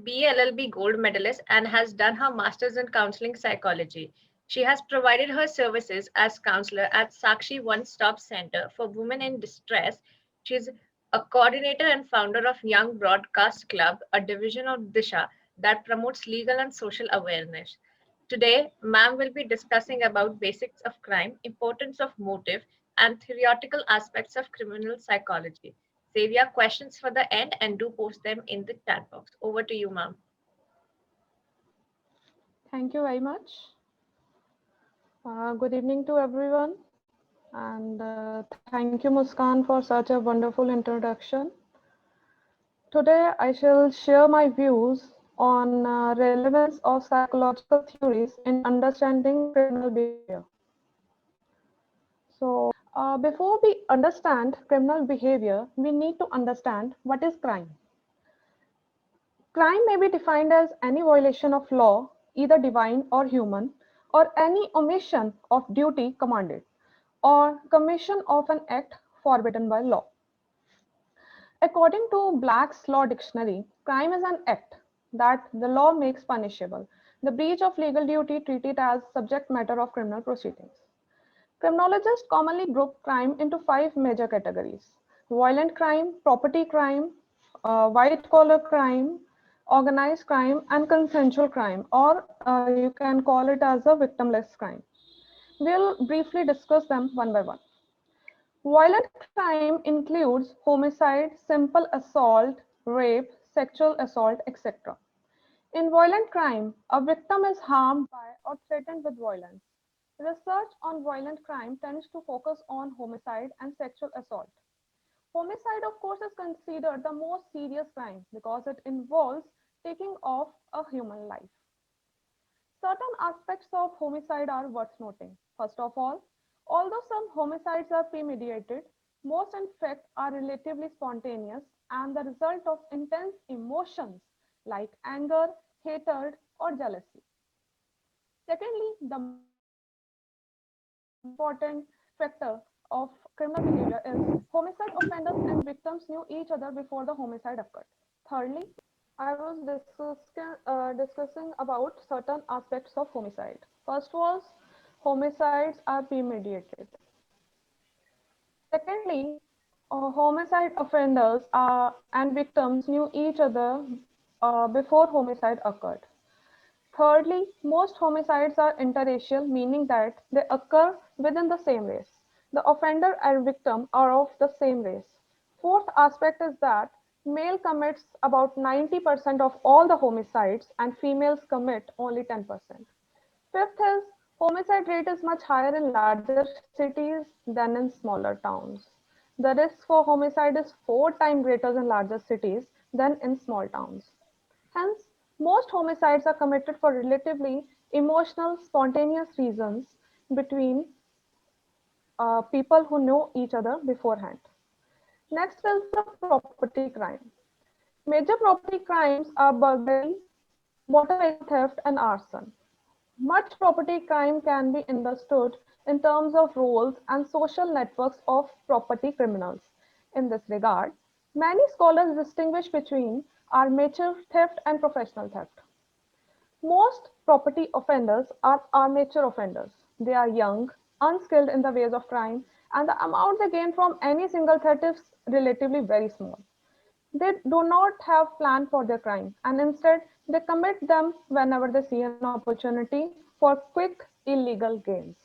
BLLB gold medalist and has done her master's in counseling psychology. She has provided her services as counselor at Sakshi One Stop Center for Women in Distress. She's a coordinator and founder of Young Broadcast Club, a division of Disha that promotes legal and social awareness. Today, ma'am will be discussing about basics of crime, importance of motive, and theoretical aspects of criminal psychology. Save your questions for the end and do post them in the chat box. Over to you, ma'am. Thank you very much. Good evening to everyone. And thank you, Muskan, for such a wonderful introduction. Today, I shall share my views on relevance of psychological theories in understanding criminal behavior. Before we understand criminal behavior, we need to understand what is crime. Crime may be defined as any violation of law, either divine or human, or any omission of duty commanded, or commission of an act forbidden by law. According to Black's Law Dictionary, crime is an act that the law makes punishable, the breach of legal duty treated as subject matter of criminal proceedings. Criminologists commonly group crime into five major categories: violent crime, property crime, white collar crime, organized crime, and consensual crime, or you can call it as a victimless crime. We'll briefly discuss them one by one. Violent crime includes homicide, simple assault, rape, sexual assault, etc. In violent crime, a victim is harmed by or threatened with violence. Research on violent crime tends to focus on homicide and sexual assault. Homicide, of course, is considered the most serious crime because it involves taking off a human life. Certain aspects of homicide are worth noting. First of all, although some homicides are premeditated, most in fact are relatively spontaneous and the result of intense emotions like anger, hatred, or jealousy. Secondly, the most important factor of criminal behavior is homicide offenders and victims knew each other before the homicide occurred. Thirdly, I was discussing about certain aspects of homicide. First was homicides are premeditated. Secondly, homicide offenders and victims knew each other before homicide occurred. Thirdly, most homicides are interracial, meaning that they occur within the same race. The offender and victim are of the same race. Fourth aspect is that male commits about 90% of all the homicides and females commit only 10%. Fifth is homicide rate is much higher in larger cities than in smaller towns. The risk for homicide is 4 times greater in larger cities than in small towns. Hence, most homicides are committed for relatively emotional, spontaneous reasons between people who know each other beforehand. Next is the property crime. Major property crimes are burglary, motor vehicle theft, and arson. Much property crime can be understood in terms of roles and social networks of property criminals. In this regard, many scholars distinguish between amateur theft and professional theft. Most property offenders are amateur offenders. They are young, unskilled in the ways of crime, and the amount they gain from any single theft is relatively very small. They do not have plan for their crime and instead they commit them whenever they see an opportunity for quick illegal gains.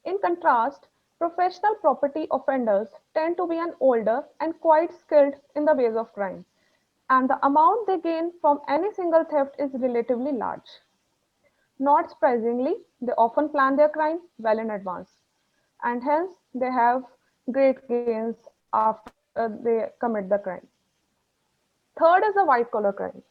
In contrast, professional property offenders tend to be an older and quite skilled in the ways of crime, and the amount they gain from any single theft is relatively large. Not surprisingly, they often plan their crime well in advance, and hence they have great gains after they commit the crime. Third is a white collar crime.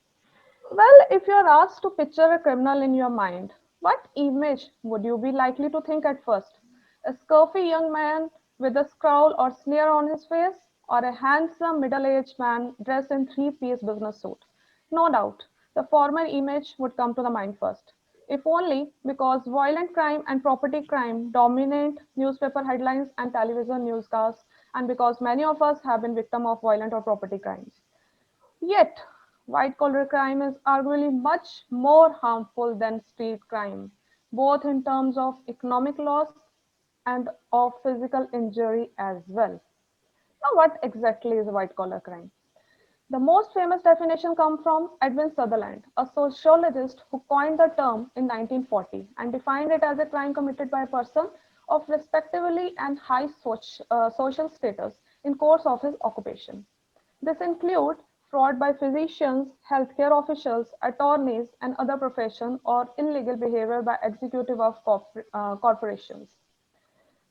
Well, if you are asked to picture a criminal in your mind, what image would you be likely to think at first? A scruffy young man with a scowl or sneer on his face, or a handsome middle aged man dressed in three-piece business suit? No doubt, the former image would come to the mind first. If only because violent crime and property crime dominate newspaper headlines and television newscasts, and because many of us have been victim of violent or property crimes. Yet, White collar crime is arguably much more harmful than street crime, both in terms of economic loss and of physical injury as well. Now, what exactly is white collar crime? The most famous definition comes from Edwin Sutherland, a sociologist who coined the term in 1940 and defined it as a crime committed by a person of respectability and high social status in course of his occupation. This includes fraud by physicians, healthcare officials, attorneys, and other professions, or illegal behavior by executive of corporations.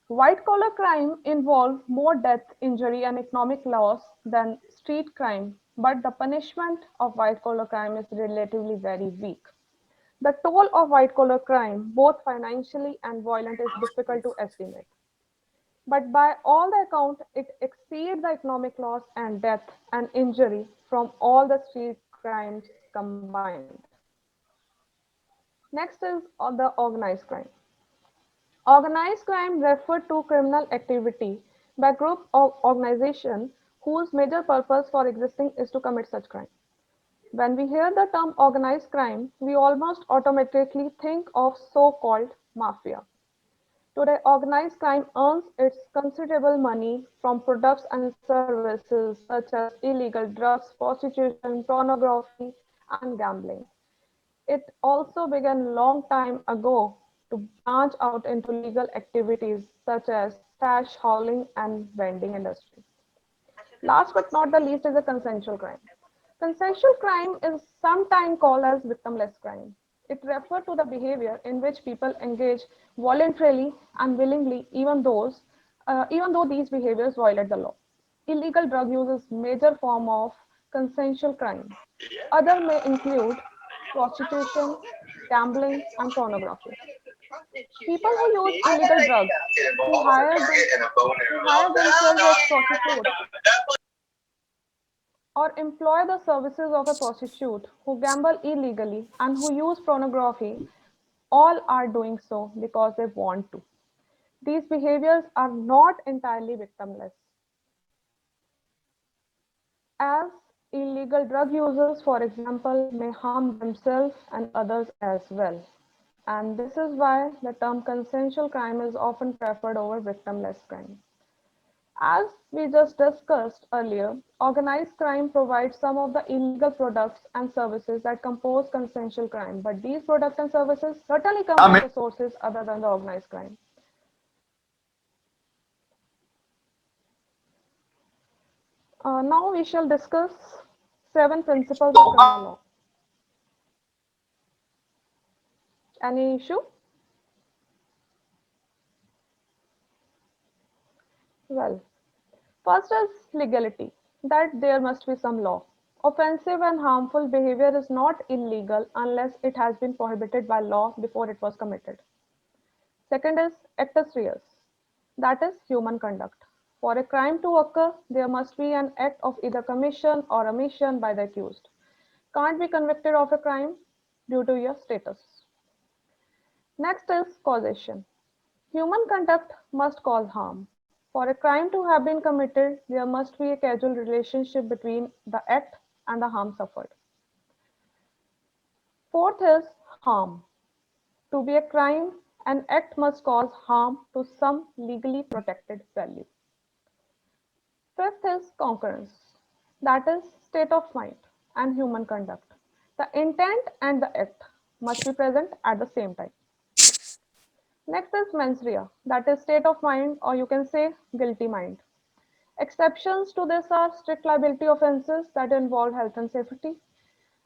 White collar crime involves more death, injury, and economic loss than street crime, but the punishment of white collar crime is relatively very weak. The toll of white collar crime, both financially and violent, is difficult to estimate. But by all the account, it exceeds the economic loss and death and injury from all the street crimes combined. Next is on the organized crime. Organized crime refers to criminal activity by group or organization whose major purpose for existing is to commit such crime. When we hear the term organized crime, we almost automatically think of so-called mafia. Today, organized crime earns its considerable money from products and services such as illegal drugs, prostitution, pornography, and gambling. It also began long time ago to branch out into legal activities such as stash hauling and vending industry. Last but not the least is a consensual crime. Consensual crime is sometimes called as victimless crime. It refers to the behavior in which people engage voluntarily and willingly, even though these behaviors violate the law. Illegal drug use is major form of consensual crime. Other may include prostitution, gambling, and pornography. People who use illegal drugs, who hire them, who hire themselves as prostitutes, or employ the services of a prostitute, who gamble illegally, and who use pornography, all are doing so because they want to. These behaviors are not entirely victimless, as illegal drug users, for example, may harm themselves and others as well. And this is why the term consensual crime is often preferred over victimless crime. As we just discussed earlier, organized crime provides some of the illegal products and services that compose consensual crime, but these products and services certainly come from the sources other than the organized crime. Now we shall discuss 7 principles of criminal law. Any issue? Well, first is legality, that there must be some law. Offensive and harmful behavior is not illegal unless it has been prohibited by law before it was committed. Second is actus reus, that is human conduct. For a crime to occur, there must be an act of either commission or omission by the accused. Can't be convicted of a crime due to your status. Next is causation. Human conduct must cause harm. For a crime to have been committed, there must be a causal relationship between the act and the harm suffered. Fourth is harm. To be a crime, an act must cause harm to some legally protected value. Fifth is concurrence, that is state of mind and human conduct. The intent and the act must be present at the same time. Next is mens rea, that is state of mind, or you can say guilty mind. Exceptions to this are strict liability offenses that involve health and safety.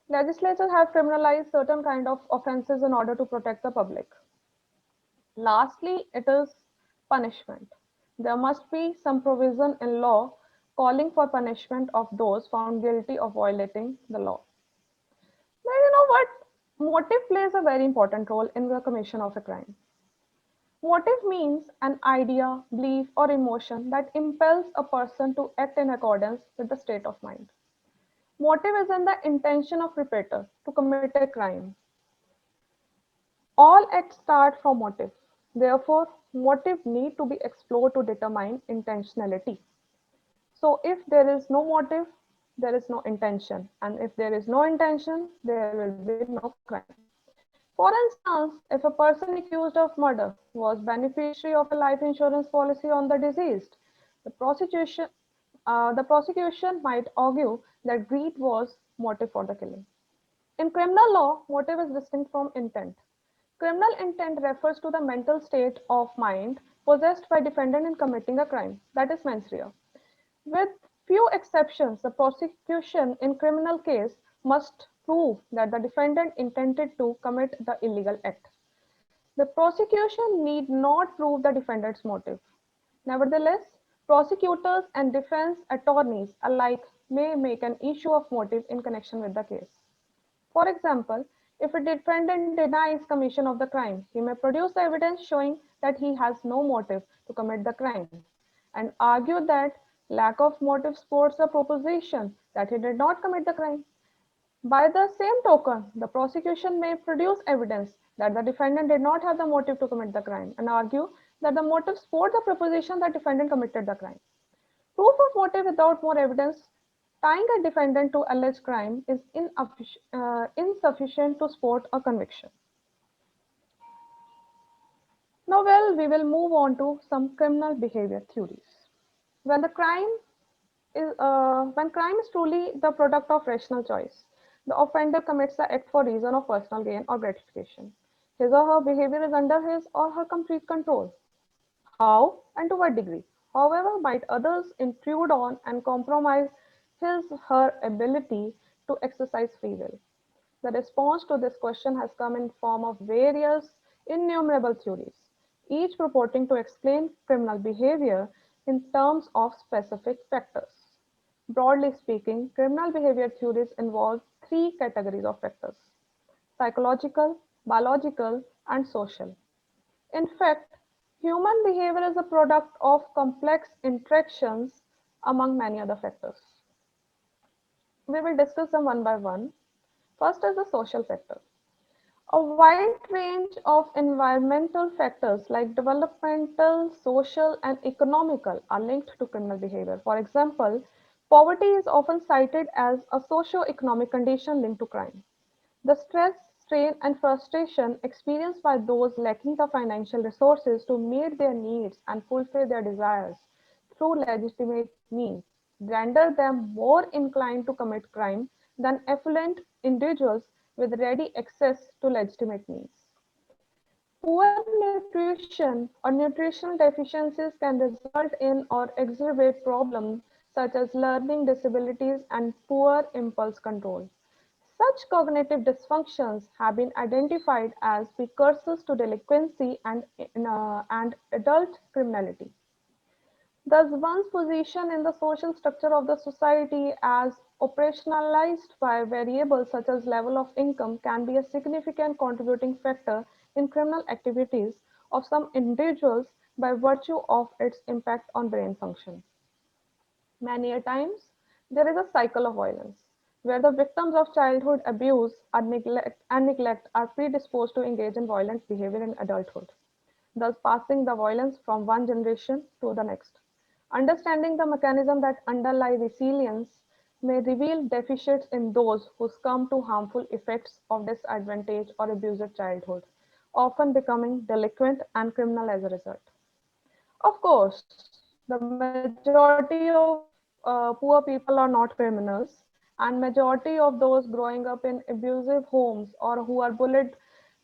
Legislatures have criminalized certain kind of offenses in order to protect the public. Lastly, it is punishment. There must be some provision in law calling for punishment of those found guilty of violating the law. Now, you know what? Motive plays a very important role in the commission of a crime. Motive means an idea, belief, or emotion that impels a person to act in accordance with the state of mind. Motive is in the intention of perpetrator to commit a crime. All acts start from motive. Therefore, motive need to be explored to determine intentionality. So if there is no motive, there is no intention. And if there is no intention, there will be no crime. For instance, if a person accused of murder was beneficiary of a life insurance policy on the deceased, the prosecution, the prosecution might argue that greed was motive for the killing. In criminal law, motive is distinct from intent. Criminal intent refers to the mental state of mind possessed by defendant in committing a crime, that is mens rea. With few exceptions, the prosecution in criminal case must prove that the defendant intended to commit the illegal act. The prosecution need not prove the defendant's motive. Nevertheless, prosecutors and defense attorneys alike may make an issue of motive in connection with the case. For example, if a defendant denies commission of the crime, he may produce the evidence showing that he has no motive to commit the crime and argue that lack of motive supports the proposition that he did not commit the crime. By the same token, the prosecution may produce evidence that the defendant did not have the motive to commit the crime and argue that the motive supports the proposition that defendant committed the crime. Proof of motive without more evidence tying a defendant to alleged crime is insufficient to support a conviction. Now, we will move on to some criminal behavior theories. When the crime when crime is truly the product of rational choice, the offender commits the act for reason of personal gain or gratification. His or her behavior is under his or her complete control. How and to what degree, however, might others intrude on and compromise his or her ability to exercise free will? The response to this question has come in form of various innumerable theories, each purporting to explain criminal behavior in terms of specific factors. Broadly speaking, criminal behavior theories involve three categories of factors: psychological, biological, and social. In fact, human behavior is a product of complex interactions among many other factors. We will discuss them one by one. First is the social factor. A wide range of environmental factors like developmental, social, and economical are linked to criminal behavior. For example, poverty is often cited as a socio-economic condition linked to crime. The stress, strain, and frustration experienced by those lacking the financial resources to meet their needs and fulfill their desires through legitimate means render them more inclined to commit crime than affluent individuals with ready access to legitimate means. Poor nutrition or nutritional deficiencies can result in or exacerbate problems such as learning disabilities and poor impulse control. Such cognitive dysfunctions have been identified as precursors to delinquency and adult criminality. Thus, one's position in the social structure of the society as operationalized by variables such as level of income can be a significant contributing factor in criminal activities of some individuals by virtue of its impact on brain function. Many a times, there is a cycle of violence where the victims of childhood abuse and neglect are predisposed to engage in violent behavior in adulthood, thus passing the violence from one generation to the next. Understanding the mechanism that underlie resilience may reveal deficits in those who succumb to harmful effects of disadvantaged or abusive childhood, often becoming delinquent and criminal as a result. Of course, the majority of poor people are not criminals, and majority of those growing up in abusive homes or who are bullied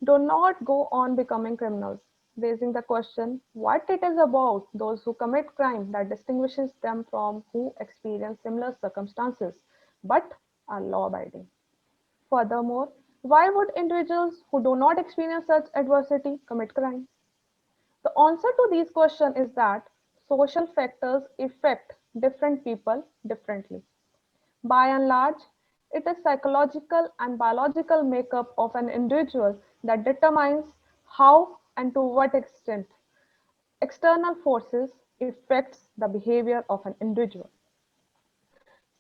do not go on becoming criminals, raising the question what it is about those who commit crime that distinguishes them from who experience similar circumstances but are law abiding. Furthermore, why would individuals who do not experience such adversity commit crime? The answer to these questions is that social factors affect different people differently. By and large, it is psychological and biological makeup of an individual that determines how and to what extent external forces affects the behavior of an individual.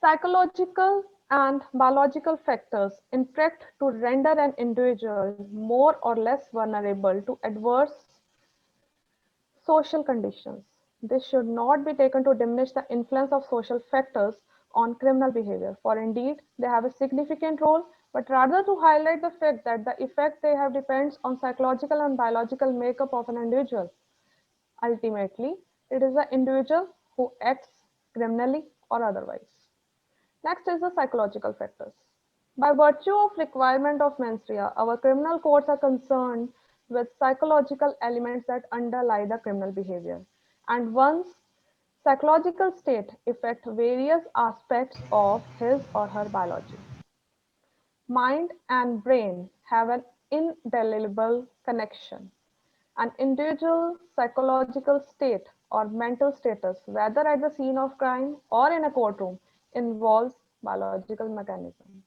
Psychological and biological factors interact to render an individual more or less vulnerable to adverse social conditions. This should not be taken to diminish the influence of social factors on criminal behavior, for indeed they have a significant role, but rather to highlight the fact that the effect they have depends on psychological and biological makeup of an individual. Ultimately, it is the individual who acts criminally or otherwise. Next is the psychological factors. By virtue of requirement of mens rea, our criminal codes are concerned with psychological elements that underlie the criminal behavior, and one's psychological state affect various aspects of his or her biology. Mind and brain have an indelible connection. An individual's psychological state or mental status, whether at the scene of crime or in a courtroom, involves biological mechanism.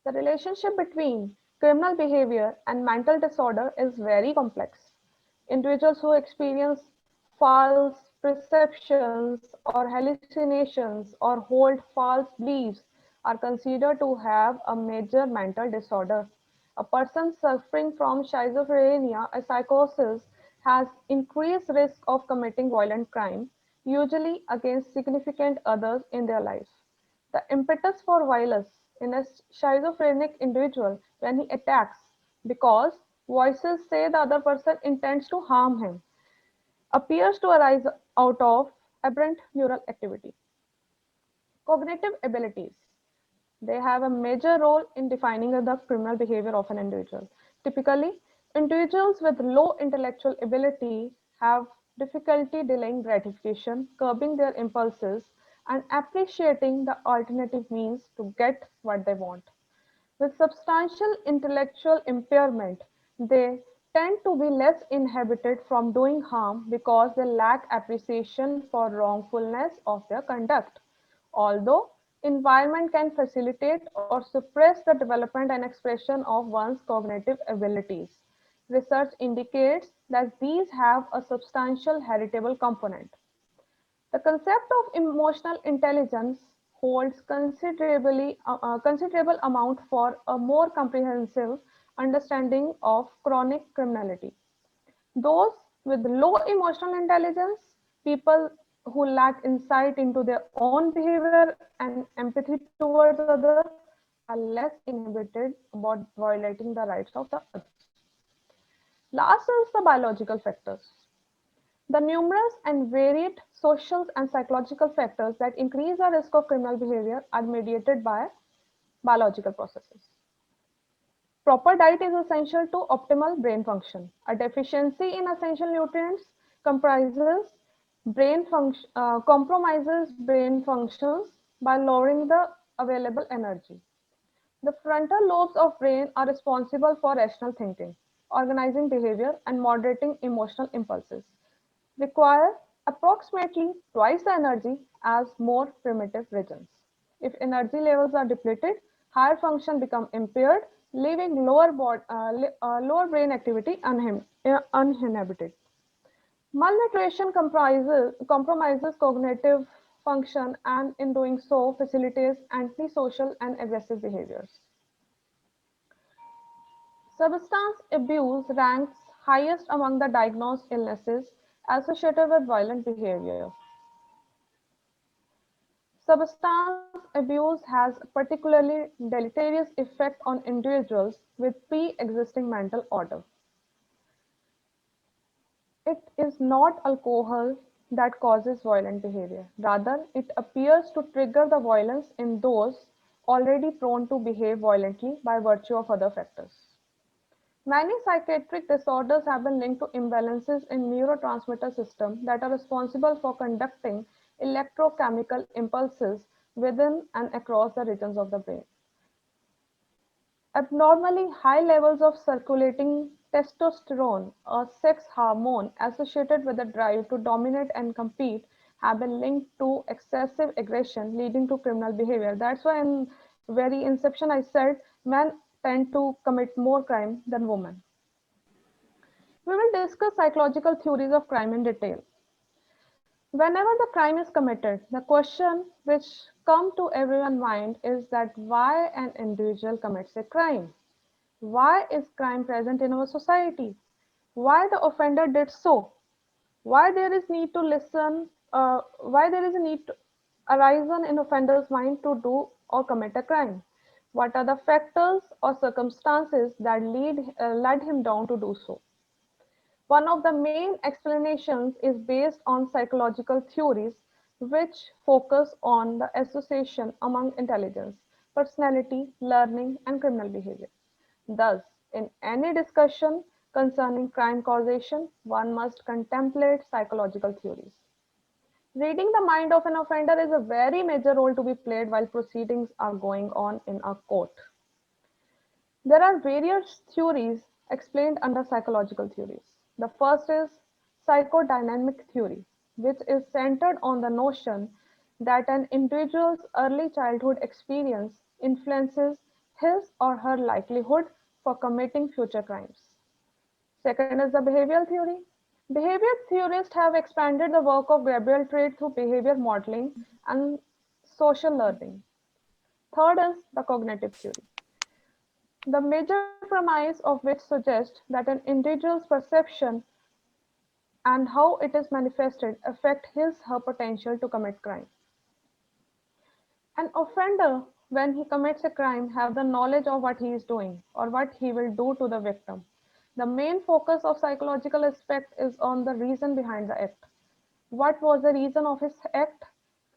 The relationship between criminal behavior and mental disorder is very complex. Individuals who experience false perceptions or hallucinations or hold false beliefs are considered to have a major mental disorder. A person suffering from schizophrenia or psychosis has increased risk of committing violent crime, usually against significant others in their life. The impetus for violence in a schizophrenic individual when he attacks because voices say the other person intends to harm him appears to arise out of aberrant neural activity. Cognitive abilities. They have a major role in defining the criminal behavior of an individual. Typically, individuals with low intellectual ability have difficulty delaying gratification, curbing their impulses, and appreciating the alternative means to get what they want. With substantial intellectual impairment, they tend to be less inhibited from doing harm because they lack appreciation for wrongfulness of their conduct. Although environment can facilitate or suppress the development and expression of one's cognitive abilities, research indicates that these have a substantial heritable component. The concept of emotional intelligence holds considerable amount for a more comprehensive understanding of chronic criminality. Those with low emotional intelligence, people who lack insight into their own behavior and empathy towards others, are less inhibited about violating the rights of the others. Last is the biological factors. The numerous and varied social and psychological factors that increase the risk of criminal behavior are mediated by biological processes. Proper diet is essential to optimal brain function. A deficiency in essential nutrients compromises brain functions by lowering the available energy. The frontal lobes of brain are responsible for rational thinking, organizing behavior, and moderating emotional impulses, require approximately twice the energy as more primitive regions. If energy levels are depleted, higher function become impaired, leaving lower brain activity uninhibited. Malnutrition compromises cognitive function and in doing so facilitates antisocial and aggressive behaviors. Substance abuse ranks highest among the diagnosed illnesses associated with violent behavior. Substance abuse has a particularly deleterious effect on individuals with pre-existing mental order. It is not alcohol that causes violent behavior. Rather, it appears to trigger the violence in those already prone to behave violently by virtue of other factors. Many psychiatric disorders have been linked to imbalances in neurotransmitter system that are responsible for conducting electrochemical impulses within and across the regions of the brain. Abnormally high levels of circulating testosterone, a sex hormone associated with the drive to dominate and compete, have been linked to excessive aggression leading to criminal behavior. That's why in very inception I said men tend to commit more crime than women. We will discuss psychological theories of crime in detail. Whenever the crime is committed, the question which comes to everyone's mind is that why an individual commits a crime? Why is crime present in our society? Why the offender did so? Why there is need to listen? Why there is a need? arisen in offender's mind to do or commit a crime? What are the factors or circumstances that led him down to do so? One of the main explanations is based on psychological theories which focus on the association among intelligence, personality, learning, and criminal behavior. Thus, in any discussion concerning crime causation, one must contemplate psychological theories. Reading the mind of an offender is a very major role to be played while proceedings are going on in a court. There are various theories explained under psychological theories. The first is psychodynamic theory, which is centered on the notion that an individual's early childhood experience influences his or her likelihood for committing future crimes. Second is the behavioral theory. Behavior theorists have expanded the work of Gabriel Trade through behavior modeling and social learning. Third is the cognitive theory. The major premise of which suggests that an individual's perception and how it is manifested affect his her potential to commit crime. An offender, when he commits a crime, have the knowledge of what he is doing or what he will do to the victim. The main focus of psychological aspect is on the reason behind the act. What was the reason of his act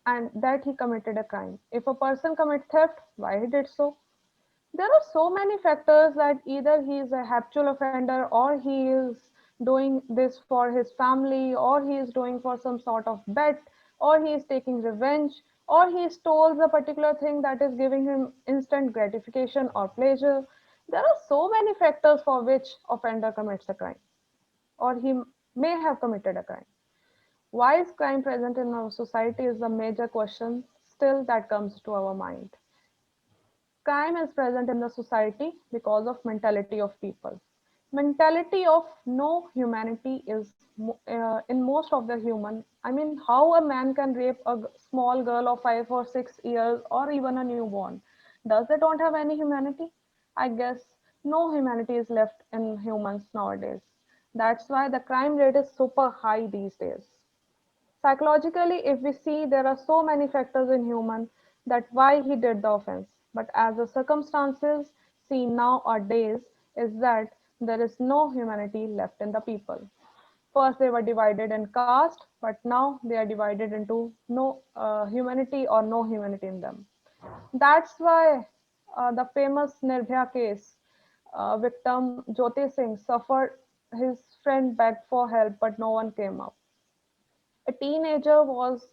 and that he committed a crime? If a person commits theft, why he did so? There are so many factors that either he is a habitual offender or he is doing this for his family or he is doing for some sort of bet or he is taking revenge or he stole a particular thing that is giving him instant gratification or pleasure. There are so many factors for which offender commits a crime or he may have committed a crime. Why is crime present in our society is the major question still that comes to our mind. Crime is present in the society because of mentality of people. Mentality of no humanity is in most of the human. I mean, how a man can rape a small girl of 5 or 6 years or even a newborn? Does they don't have any humanity? I guess no humanity is left in humans nowadays. That's why the crime rate is super high these days. Psychologically, if we see, there are so many factors in human that why he did the offense. But as the circumstances seen nowadays is that there is no humanity left in the people. First they were divided in caste, but now they are divided into no humanity or no humanity in them. That's why the famous Nirbhaya case, victim Jyoti Singh suffered. His friend begged for help, but no one came up. A teenager was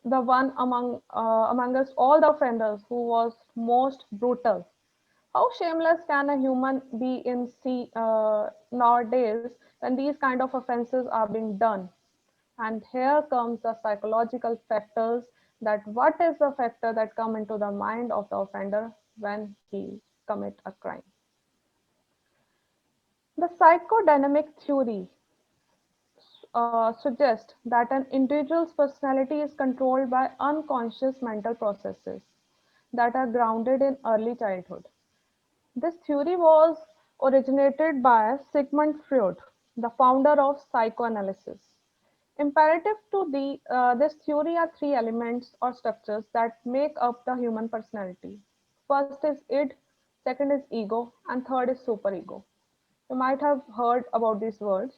the one among us all the offenders who was most brutal. How shameless can a human be in nowadays when these kind of offenses are being done? And here comes the psychological factors that what is the factor that come into the mind of the offender when he commit a crime. The psychodynamic theory suggests that an individual's personality is controlled by unconscious mental processes that are grounded in early childhood. This theory was originated by Sigmund Freud, the founder of psychoanalysis. Imperative to this theory are three elements or structures that make up the human personality. First is id, second is ego, and third is superego. You might have heard about these words.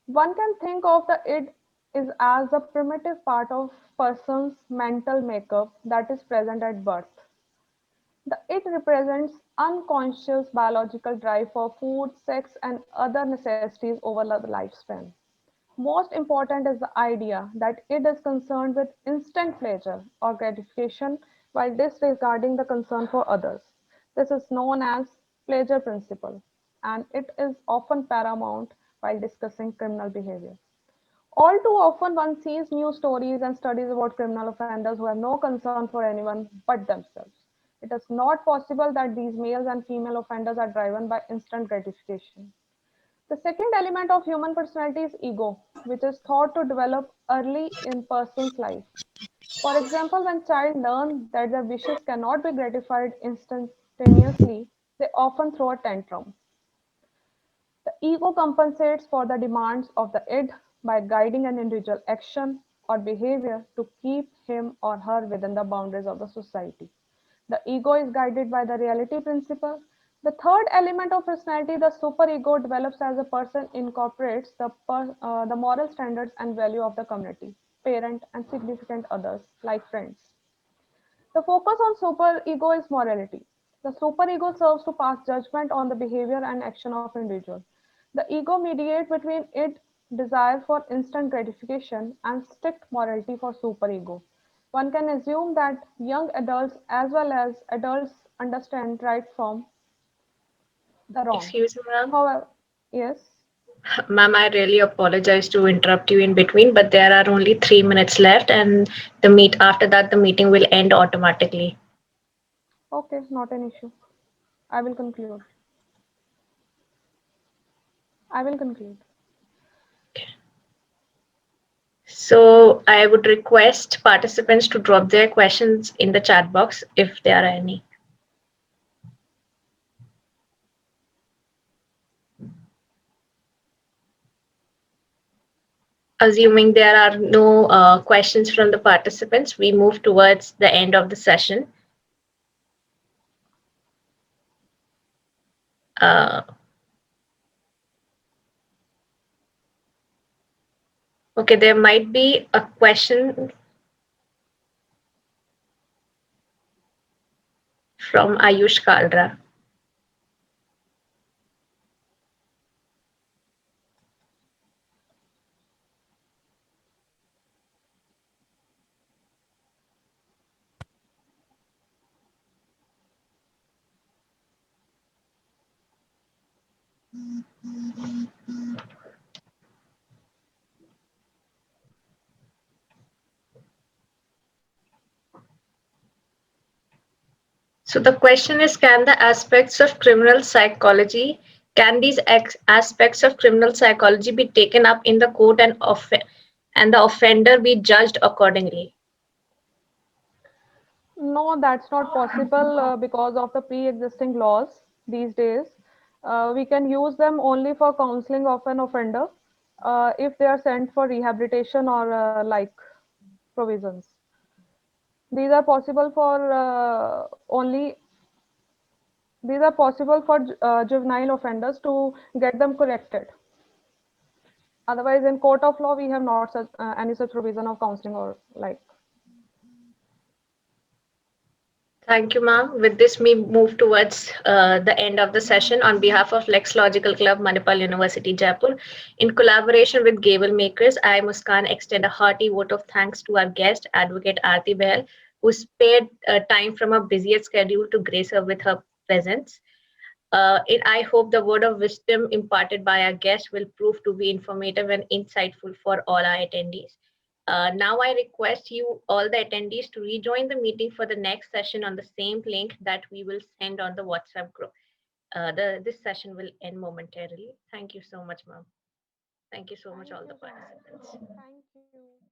One can think of the id is as a primitive part of person's mental makeup that is present at birth. The it represents unconscious biological drive for food, sex, and other necessities over the lifespan. Most important is the idea that it is concerned with instant pleasure or gratification while disregarding the concern for others. This is known as pleasure principle, and it is often paramount while discussing criminal behavior. All too often, one sees news stories and studies about criminal offenders who have no concern for anyone but themselves. It is not possible that these males and female offenders are driven by instant gratification. The second element of human personality is ego, which is thought to develop early in person's life. For example, when child learn that their wishes cannot be gratified instantaneously, they often throw a tantrum. The ego compensates for the demands of the id by guiding an individual action. or behavior to keep him or her within the boundaries of the society. The ego is guided by the reality principle. The third element of personality, the superego, develops as a person incorporates the moral standards and value of the community, parent, and significant others, like friends. The focus on superego is morality. The superego serves to pass judgment on the behavior and action of individual. The ego mediates between its desire for instant gratification and strict morality for superego. One can assume that young adults as well as adults understand right from the wrong. Excuse me, ma'am. However, yes, Ma'am, I really apologize to interrupt you in between, but there are only 3 minutes left, and the meet after that the meeting will end automatically. okay, not an issue. I will conclude. I will conclude. So I would request participants to drop their questions in the chat box if there are any. Assuming there are no questions from the participants, we move towards the end of the session. Uh, okay, there might be a question from Ayush Kalra. So the question is, can these aspects of criminal psychology be taken up in the court and the offender be judged accordingly? No, that's not possible because of the pre-existing laws these days. We can use them only for counseling of an offender if they are sent for rehabilitation or like provisions. These are possible for only these are possible for juvenile offenders to get them corrected. Otherwise, in court of law, we have not such any such provision of counseling or like. Thank you, ma'am. With this, we move towards the end of the session. On behalf of Lex Logical Club, Manipal University, Jaipur, in collaboration with Gable Makers, I, Muskan, extend a hearty vote of thanks to our guest, Advocate Aarti Bahl, who spared time from her busiest schedule to grace her with her presence. I hope the word of wisdom imparted by our guest will prove to be informative and insightful for all our attendees. Now I request you, all the attendees, to rejoin the meeting for the next session on the same link that we will send on the WhatsApp group. This session will end momentarily. Thank you so much, ma'am. Thank you so much, Thank all the you so much. participants. Thank you.